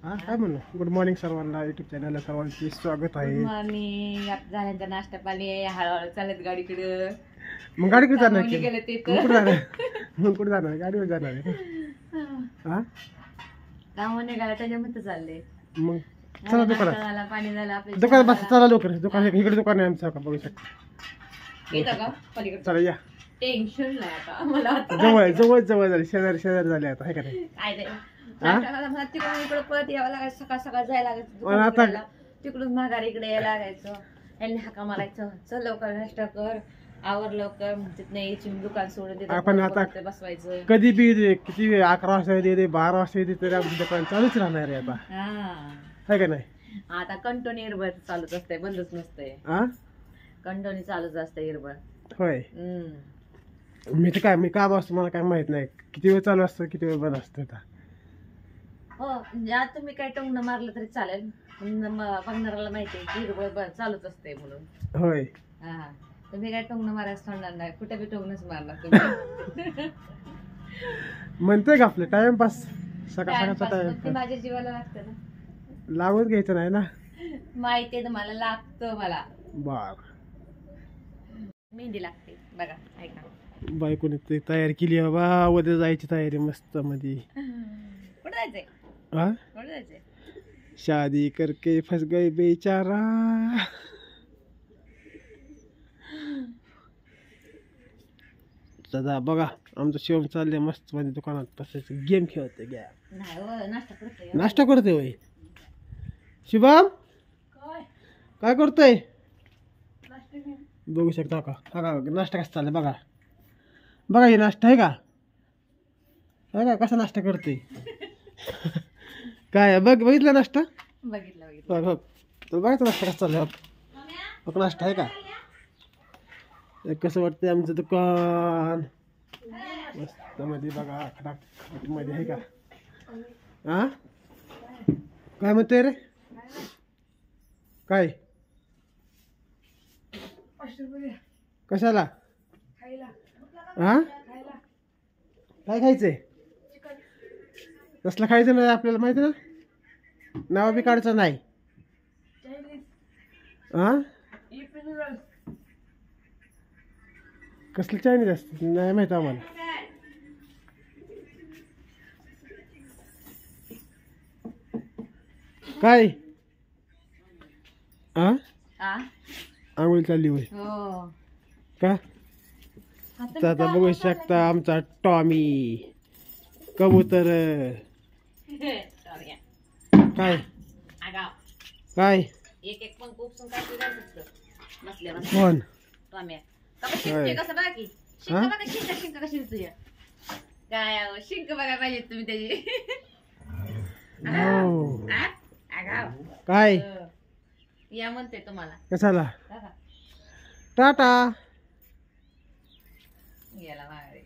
हा काय म्हणलं गुड मॉर्निंग सर्वांना युट्यूब चॅनलला सर्वांचे स्वागत आहे. मॉर्निंग. आता झाल्यानंतर नाश्ता पाणी हळूहळू चालत गाडीकडे. मग गाडीकडे जाणार कामावणी की? गेलं ते मग कुठे जाणार? मग कुठे जाणार गाडीवर जाणार आहे हा कामावर निघाला त्याच्यामध्ये चालले. मग चला दुकानात झाला पाणी झालं आपल्या दुकानात बस चला लवकर दुकान इकडे दुकान आहे आमचं का बघू शकता. येतं का पलीकडे चला या टेन्शन नाही आता मला आता. जवळ जवळ जवळ झाले शेजारी झाले आता आहे का नाही. काय ते नाश्ता मला तिकडून इकडे पळत यावं लागायचं. सकाळ सकाळ जायला पण आता- लागायचं तिकडून माघारी इकडे यायला लागायचं. यांनी हाका मारायचं चल लवकर नाश्ता कर आवर लवकर तिथनं यायची दुकान सोडून आपण आता तिथं बसवायचं. कधी बी येते किती वेळ 11 वाजता येते 12 वाजता येते तरी आमचं दुकान चालूच राहणार आहे आता हा आहे का नाही. आता कंटिन्यू इरबळ चालूच असतंय बंदच नसतंय. हा कंटिन्यू चालूच असतंय इरबळ. होय मी काम असतो मला काय माहित नाही किती वेळ चालू असतं किती वेळ बंद असतं आता. हो म्हणजे आता तुम्ही काय टोंगणं मारलं तरी चालेल पण बघणाऱ्याला माहिती आहे की इरबळ चालूच असते म्हणून. होय हा तुम्ही काय टोंगणं मारायचं सोडणार नाही कुठे बी टोंगणच मारणार तुम्ही. म्हणतोय का आपलं टाइमपास सकाळ सकाळचा ते टाइम माझ्या जीवाला लागतं ना. लावून घ्यायचं नाही ना. माहिती आहे तुम्हाला लागतं मला. बर मेहंदी लागते बघा ऐका. बायकोने ते तयारी केली बाबा उद्या जायची तयारी मस्त मध्ये. कुठं जायचंय हा कुठं जायचंय. शादी करके फस गए बेचारा. दादा बघा आमचं शिवम चाललंय मस्त मध्ये दुकानात तसंच गेम खेळतोय गॅ नाही हो, नाश्ता करतोय. नाश्ता करतोय वय शिवम काय करतोय बघू शकता का हा नाश्ता कसा चाललाय बघा बघा हे नाश्ता आहे का आहे का कसा नाश्ता करतोय. काय बघितलं नाश्ता बघितलं बघ बघ तुला बघायचं नाश्ता कसा चाललाय बघ नाश्ता आहे का. कसं वाटतंय आमचं दुकान मस्त मध्ये बघा खटाखट मध्ये आहे का. हा काय म्हणतोय रे काय कशाला हा काय खायचंय कसलं खायचं नाही आपल्याला माहिती ना नाव बी काढायचं नाही. हा कसलं चायनीज असतं नाही माहिती आम्हाला. काय हा आंघोळी चालली होय हो का. तर आता बघू शकता आमचा टॉमी कबूतर काय काय एक एक पण उपसून काय बसल्या कोण टॉम्या कसं बघा की शिंक बघा शिंक कशी दिसते काय अहो, शिंक बघा पाहिजे तुम्ही त्याची. हो. हा? आगाव. काय या म्हणते तुम्हाला कशाला बघा. टाटा गेला माघारी.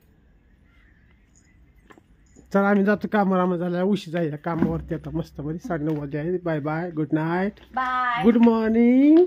चला आम्ही जातो कामावर आम्हाला झाला उशीर जायला कामावरती आता मस्त मध्ये 9:30 वाजले आहे. Bye bye good night bye good morning.